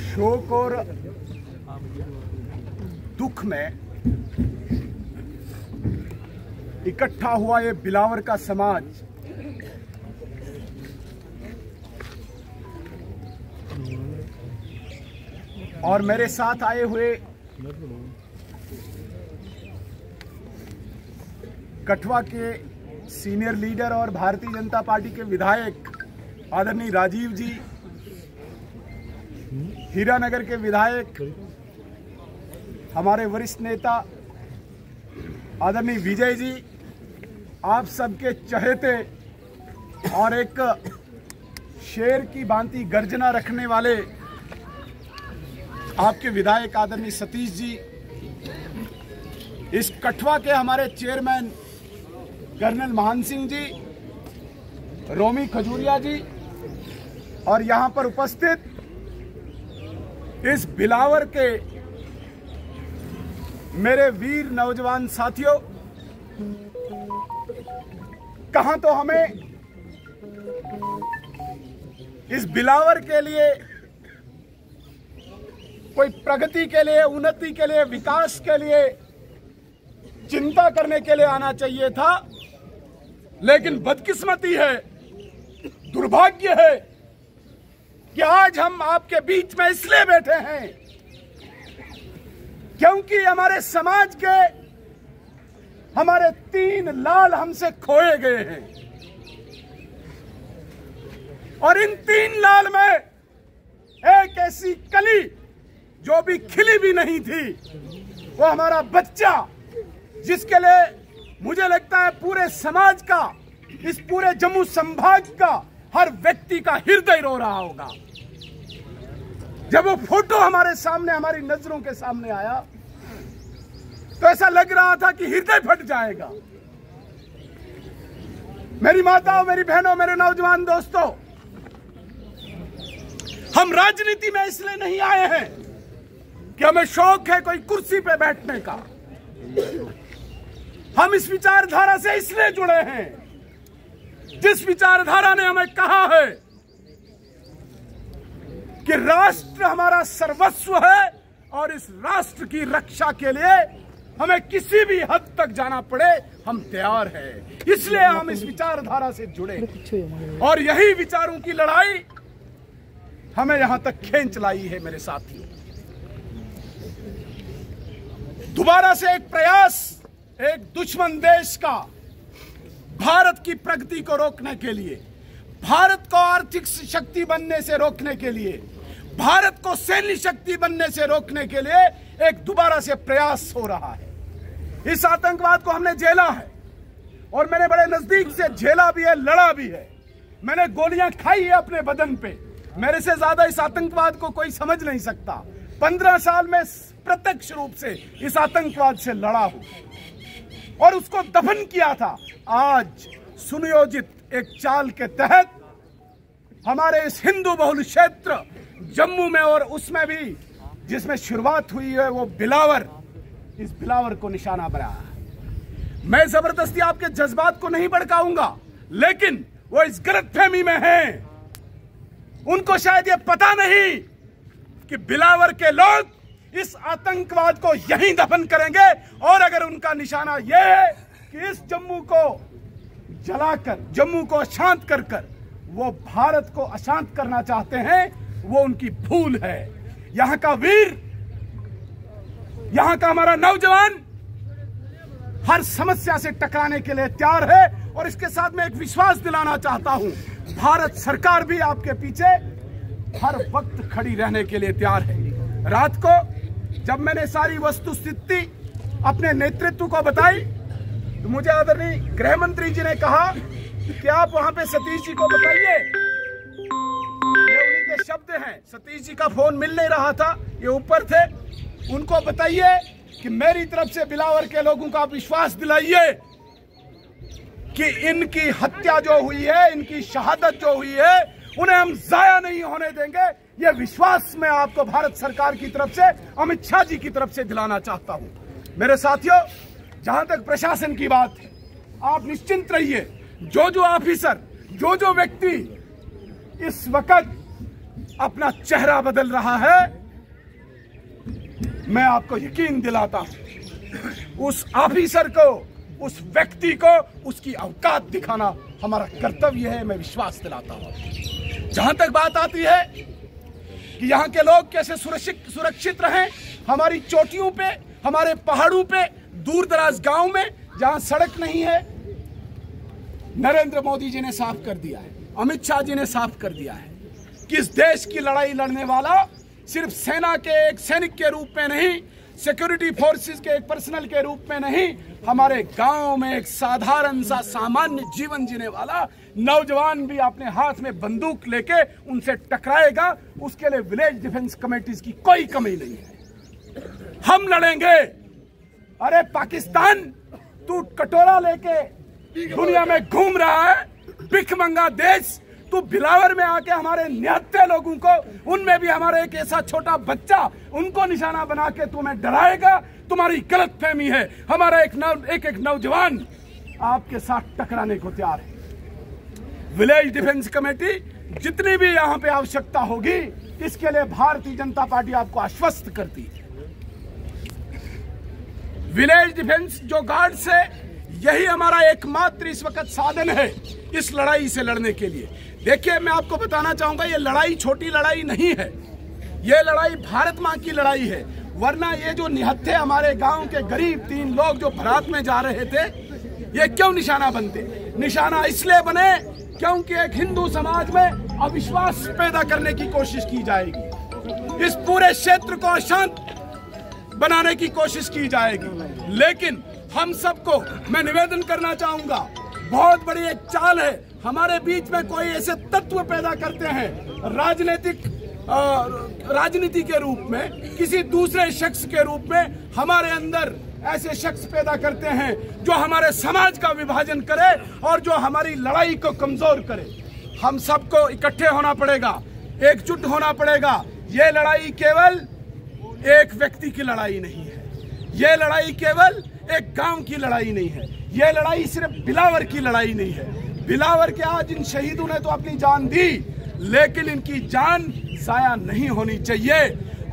शोक और दुख में इकट्ठा हुआ ये बिलावर का समाज और मेरे साथ आए हुए कठुआ के सीनियर लीडर और भारतीय जनता पार्टी के विधायक आदरणीय राजीव जी, हीरानगर के विधायक हमारे वरिष्ठ नेता आदरणीय विजय जी, आप सबके चहेते और एक शेर की भांति गर्जना रखने वाले आपके विधायक आदरणीय सतीश जी, इस कठुआ के हमारे चेयरमैन कर्नल महान सिंह जी, रोमी खजूरिया जी और यहां पर उपस्थित इस बिलावर के मेरे वीर नौजवान साथियों, कहां तो हमें इस बिलावर के लिए कोई प्रगति के लिए, उन्नति के लिए, विकास के लिए चिंता करने के लिए आना चाहिए था, लेकिन बदकिस्मती है, दुर्भाग्य है कि आज हम आपके बीच में इसलिए बैठे हैं क्योंकि हमारे समाज के हमारे 3 लाल हमसे खोए गए हैं और इन 3 लाल में एक ऐसी कली जो भी खिली भी नहीं थी, वो हमारा बच्चा, जिसके लिए मुझे लगता है पूरे समाज का, इस पूरे जम्मू संभाग का हर व्यक्ति का हृदय रो रहा होगा। जब वो फोटो हमारे सामने, हमारी नजरों के सामने आया तो ऐसा लग रहा था कि हृदय फट जाएगा। मेरी माताओं, मेरी बहनों, मेरे नौजवान दोस्तों, हम राजनीति में इसलिए नहीं आए हैं कि हमें शौक है कोई कुर्सी पे बैठने का। हम इस विचारधारा से इसलिए जुड़े हैं जिस विचारधारा ने हमें कहा है कि राष्ट्र हमारा सर्वस्व है और इस राष्ट्र की रक्षा के लिए हमें किसी भी हद तक जाना पड़े, हम तैयार हैं। इसलिए हम इस विचारधारा से जुड़े और यही विचारों की लड़ाई हमें यहां तक खींच लाई है। मेरे साथियों, दोबारा से एक प्रयास एक दुश्मन देश का भारत की प्रगति को रोकने के लिए, भारत को आर्थिक शक्ति बनने से रोकने के लिए, भारत को सैन्य शक्ति बनने से रोकने के लिए एक दोबारा से प्रयास हो रहा है। इस आतंकवाद को हमने झेला है और मैंने बड़े नजदीक से झेला भी है, लड़ा भी है। मैंने गोलियां खाई है अपने बदन पे। मेरे से ज्यादा इस आतंकवाद को कोई समझ नहीं सकता। 15 साल में प्रत्यक्ष रूप से इस आतंकवाद से लड़ा हूं और उसको दफन किया था। आज सुनियोजित एक चाल के तहत हमारे इस हिंदू बहुल क्षेत्र जम्मू में और उसमें भी जिसमें शुरुआत हुई है वो बिलावर, इस बिलावर को निशाना बनाया। मैं जबरदस्ती आपके जज्बात को नहीं भड़काऊंगा, लेकिन वो इस गलतफहमी में हैं, उनको शायद ये पता नहीं कि बिलावर के लोग इस आतंकवाद को यहीं दफन करेंगे और अगर उनका निशाना यह है कि इस जम्मू को जलाकर, जम्मू को अशांत कर कर वो भारत को अशांत करना चाहते हैं, वो उनकी भूल है। यहां का वीर, यहां का हमारा नौजवान हर समस्या से टकराने के लिए तैयार है और इसके साथ मैं एक विश्वास दिलाना चाहता हूं, भारत सरकार भी आपके पीछे हर वक्त खड़ी रहने के लिए तैयार है। रात को जब मैंने सारी वस्तुस्थिति अपने नेतृत्व को बताई तो मुझे आदरणीय गृह मंत्री जी ने कहा कि आप वहां पे सतीश जी को बताइए, ये उन्हीं के शब्द हैं। सतीश जी का फोन मिल नहीं रहा था, ये ऊपर थे, उनको बताइए कि मेरी तरफ से बिलावर के लोगों का विश्वास दिलाइए कि इनकी हत्या जो हुई है, इनकी शहादत जो हुई है, उन्हें हम जाया नहीं होने देंगे। यह विश्वास मैं आपको भारत सरकार की तरफ से, अमित शाह जी की तरफ से दिलाना चाहता हूं। मेरे साथियों, जहां तक प्रशासन की बात है, आप निश्चिंत रहिए, जो जो ऑफिसर, जो जो व्यक्ति इस वक्त अपना चेहरा बदल रहा है। मैं आपको यकीन दिलाता हूं, उस ऑफिसर को, उस व्यक्ति को उसकी औकात दिखाना हमारा कर्तव्य है। मैं विश्वास दिलाता हूं। जहां तक बात आती है कि यहाँ के लोग कैसे सुरक्षित रहें, हमारी चोटियों पे, हमारे पहाड़ों पे, दूर दराज गांव में जहां सड़क नहीं है, नरेंद्र मोदी जी ने साफ कर दिया है, अमित शाह जी ने साफ कर दिया है कि इस देश की लड़ाई लड़ने वाला सिर्फ सेना के एक सैनिक के रूप में नहीं, सिक्योरिटी फोर्सेस के एक पर्सनल के रूप में नहीं, हमारे गांव में एक साधारण सा सामान्य जीवन जीने वाला नौजवान भी अपने हाथ में बंदूक लेके उनसे टकराएगा। उसके लिए विलेज डिफेंस कमेटीज की कोई कमी नहीं है। हम लड़ेंगे। अरे पाकिस्तान, तू कटोरा लेके दुनिया में घूम रहा है, भिखमंगा देश। तू बिलावर में आके हमारे निहत्थे लोगों को, उनमें भी हमारे एक ऐसा छोटा बच्चा, उनको निशाना बना के तुम्हें डराएगा। तुम्हारी गलतफहमी है। हमारा एक नौजवान आपके साथ टकराने को तैयार है। विलेज डिफेंस कमेटी जितनी भी यहाँ पे आवश्यकता होगी, इसके लिए भारतीय जनता पार्टी आपको आश्वस्त करती है। विलेज डिफेंस जो गार्ड्स है, यही हमारा एकमात्र इस वक्त साधन है इस लड़ाई से लड़ने के लिए। देखिए, मैं आपको बताना चाहूंगा, ये लड़ाई छोटी लड़ाई नहीं है। ये लड़ाई भारत मां की लड़ाई है। वरना ये जो निहत्थे हमारे गांव के गरीब 3 लोग जो बारात में जा रहे थे, ये क्यों निशाना बनते? निशाना इसलिए बने क्योंकि एक हिंदू समाज में अविश्वास पैदा करने की कोशिश की जाएगी, इस पूरे क्षेत्र को अशांत बनाने की कोशिश की जाएगी। लेकिन हम सबको मैं निवेदन करना चाहूंगा, बहुत बड़ी एक चाल है। हमारे बीच में कोई ऐसे तत्व पैदा करते हैं राजनीति के रूप में, किसी दूसरे शख्स के रूप में हमारे अंदर ऐसे शख्स पैदा करते हैं जो हमारे समाज का विभाजन करे और जो हमारी लड़ाई को कमजोर करे। हम सबको इकट्ठे होना पड़ेगा, एकजुट होना पड़ेगा। ये लड़ाई केवल एक व्यक्ति की लड़ाई नहीं है, ये लड़ाई केवल एक गांव की लड़ाई नहीं है, ये लड़ाई सिर्फ बिलावर की लड़ाई नहीं है। बिलावर के आज इन शहीदों ने तो अपनी जान दी, लेकिन इनकी जान जाया नहीं होनी चाहिए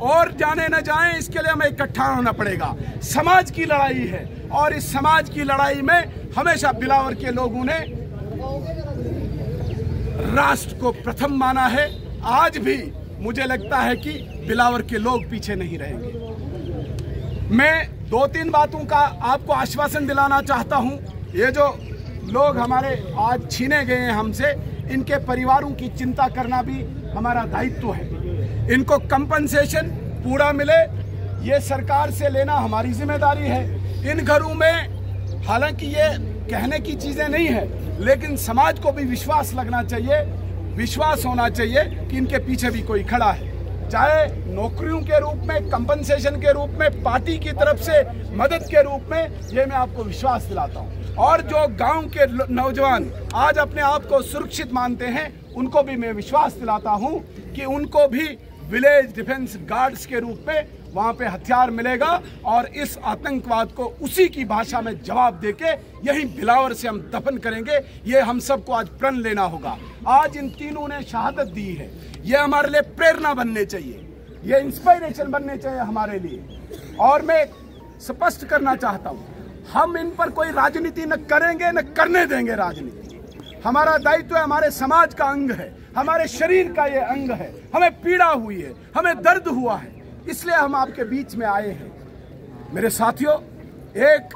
और जाने न जाएं, इसके लिए हमें इकट्ठा होना पड़ेगा। समाज की लड़ाई है और इस समाज की लड़ाई में हमेशा बिलावर के लोगों ने राष्ट्र को प्रथम माना है। आज भी मुझे लगता है कि बिलावर के लोग पीछे नहीं रहेंगे। मैं 2-3 बातों का आपको आश्वासन दिलाना चाहता हूं। ये जो लोग हमारे आज छीने गए हैं हमसे, इनके परिवारों की चिंता करना भी हमारा दायित्व है। इनको कंपनसेशन पूरा मिले, ये सरकार से लेना हमारी जिम्मेदारी है। इन घरों में हालांकि ये कहने की चीजें नहीं है, लेकिन समाज को भी विश्वास लगना चाहिए, विश्वास होना चाहिए कि इनके पीछे भी कोई खड़ा है, चाहे नौकरियों के रूप में, कंपनसेशन के रूप में, पार्टी की तरफ से मदद के रूप में। ये मैं आपको विश्वास दिलाता हूँ। और जो गांव के नौजवान आज अपने आप को सुरक्षित मानते हैं, उनको भी मैं विश्वास दिलाता हूं कि उनको भी विलेज डिफेंस गार्ड्स के रूप में वहां पे हथियार मिलेगा और इस आतंकवाद को उसी की भाषा में जवाब देके यही बिलावर से हम दफन करेंगे। ये हम सबको आज प्रण लेना होगा। आज इन तीनों ने शहादत दी है, ये हमारे लिए प्रेरणा बनने चाहिए, ये इंस्पिरेशन बनने चाहिए हमारे लिए। और मैं स्पष्ट करना चाहता हूं, हम इन पर कोई राजनीति न करेंगे, न करने देंगे राजनीति। हमारा दायित्व है, हमारे समाज का अंग है, हमारे शरीर का ये अंग है। हमें पीड़ा हुई है, हमें दर्द हुआ है, इसलिए हम आपके बीच में आए हैं। मेरे साथियों, एक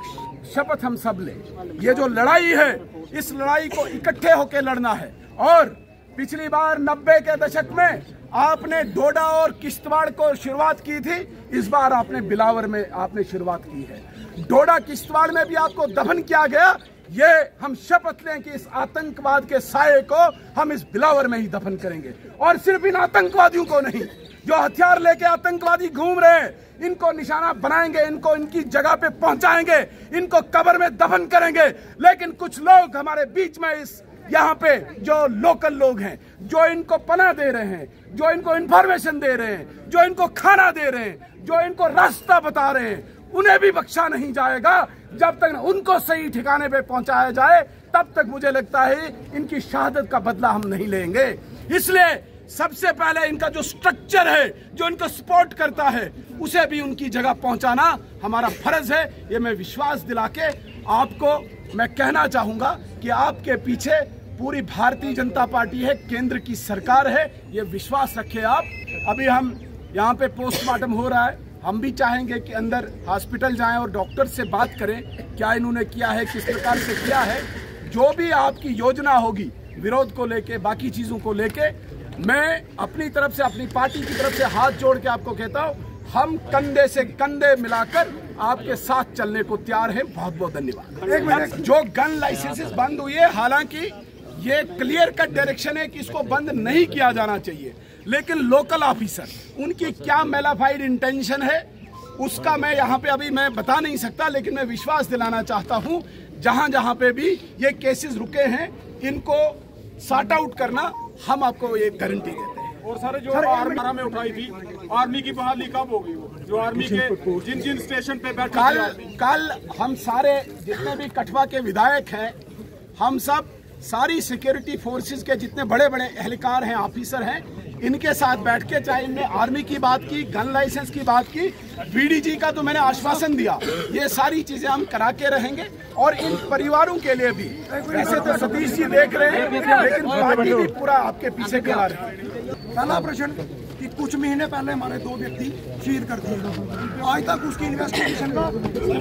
शपथ हम सब लें, ये जो लड़ाई है, इस लड़ाई को इकट्ठे होकर लड़ना है। और पिछली बार 90 के दशक में आपने डोडा और किश्तवाड़ को शुरुआत की थी, इस बार आपने बिलावर में आपने शुरुआत की है। डोडा किश्तवाड़ में भी आपको दफन किया गया। ये हम शपथ लें कि इस आतंकवाद के साये को हम इस बिलावर में ही दफन करेंगे। और सिर्फ इन आतंकवादियों को नहीं, जो हथियार लेके आतंकवादी घूम रहे हैं, इनको निशाना बनाएंगे, इनको इनकी जगह पे पहुंचाएंगे, इनको कब्र में दफन करेंगे। लेकिन कुछ लोग हमारे बीच में इस यहाँ पे जो लोकल लोग हैं, जो इनको पनाह दे रहे हैं, जो इनको इंफॉर्मेशन दे रहे हैं, जो इनको खाना दे रहे हैं, जो इनको रास्ता बता रहे हैं, उन्हें भी बख्शा नहीं जाएगा। जब तक उनको सही ठिकाने पे पहुंचाया जाए, तब तक मुझे लगता है इनकी शहादत का बदला हम नहीं लेंगे। इसलिए सबसे पहले इनका जो स्ट्रक्चर है, जो इनको सपोर्ट करता है, उसे भी उनकी जगह पहुंचाना हमारा फर्ज है। ये मैं विश्वास दिला के आपको मैं कहना चाहूंगा कि आपके पीछे पूरी भारतीय जनता पार्टी है, केंद्र की सरकार है, ये विश्वास रखे आप। अभी हम यहाँ पे पोस्टमार्टम हो रहा है, हम भी चाहेंगे कि अंदर हॉस्पिटल जाएं और डॉक्टर से बात करें क्या इन्होंने किया है, किस प्रकार से किया है। जो भी आपकी योजना होगी विरोध को लेके, बाकी चीजों को लेके, मैं अपनी तरफ से, अपनी पार्टी की तरफ से हाथ जोड़ के आपको कहता हूं, हम कंधे से कंधे मिलाकर आपके साथ चलने को तैयार हैं। बहुत बहुत धन्यवाद। जो गन लाइसेंसेस बंद हुई है, हालांकि ये क्लियर कट डायरेक्शन है कि इसको बंद नहीं किया जाना चाहिए, लेकिन लोकल ऑफिसर उनकी क्या मेलाफाइड इंटेंशन है उसका मैं यहाँ पे अभी मैं बता नहीं सकता, लेकिन मैं विश्वास दिलाना चाहता हूँ जहाँ जहाँ पे भी ये केसेस रुके हैं इनको सॉर्ट आउट करना हम आपको ये गारंटी देते हैं। और सारे जो आर्मी में उठाई थी, आर्मी की बहाली कब होगी? वो जो आर्मी के जिन जिन स्टेशन पे बैठे कल हम सारे जितने भी कठवा के विधायक हैं, हम सब सारी सिक्योरिटी फोर्सेस के जितने बड़े बड़े एहलकार हैं, ऑफिसर हैं, इनके साथ बैठ के, चाहे इनने आर्मी की बात की, गन लाइसेंस की बात की, बीडीजी का तो मैंने आश्वासन दिया, ये सारी चीजें हम करा के रहेंगे। और इन परिवारों के लिए भी, वैसे तो सतीश जी देख रहे हैं, लेकिन पार्टी भी पूरा आपके पीछे खड़ा रहे। पहला प्रश्न कि कुछ महीने पहले हमारे 2 व्यक्ति शहीद कर दिए, आज तक उसकी इन्वेस्टिगेशन का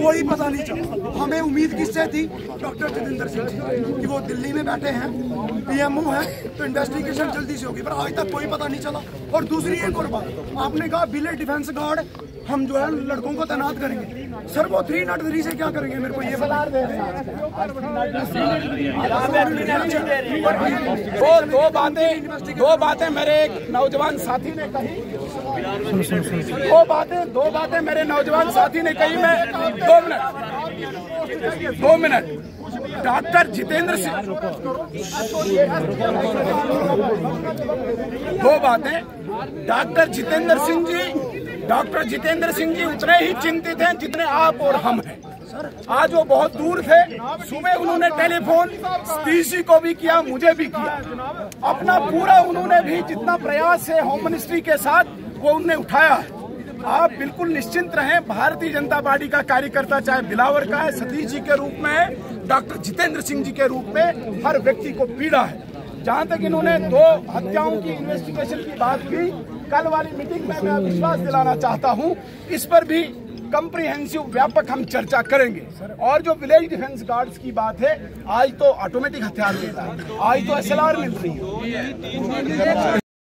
कोई पता नहीं चला। हमें उम्मीद किससे थी? डॉक्टर जितेंद्र सिंह जी कि वो दिल्ली में बैठे हैं, पीएमओ है, तो इन्वेस्टिगेशन जल्दी से होगी, पर आज तक कोई पता नहीं चला। और दूसरी एक और बात, आपने कहा विलेज डिफेंस गार्ड हम जो है लड़कों को तैनात करेंगे, सर वो 303 से क्या करेंगे? मेरे को ये बता दो बातें मेरे एक नौजवान साथी ने कही, दो बातें मेरे नौजवान साथी ने कही। मैं 2 मिनट डॉक्टर जितेंद्र सिंह, 2 बातें। डॉक्टर जितेंद्र सिंह जी उतने ही चिंतित हैं जितने आप और हम हैं। आज वो बहुत दूर थे, सुबह उन्होंने टेलीफोन डीसी को भी किया, मुझे भी किया, अपना पूरा उन्होंने भी जितना प्रयास है होम मिनिस्ट्री के साथ वो उन्होंने उठाया है। आप बिल्कुल निश्चिंत रहें, भारतीय जनता पार्टी का कार्यकर्ता चाहे बिलावर का है, सतीश जी के रूप में है, डॉक्टर जितेंद्र सिंह जी के रूप में हर व्यक्ति को पीड़ा है। जहां तक इन्होंने 2 हत्याओं की इन्वेस्टिगेशन की बात की, कल वाली मीटिंग में मैं विश्वास दिलाना चाहता हूं, इस पर भी कंप्रिहेंसिव व्यापक हम चर्चा करेंगे। और जो विलेज डिफेंस गार्ड्स की बात है, आज तो ऑटोमेटिक हथियार मिलता है, आज तो SLR मिल रही है।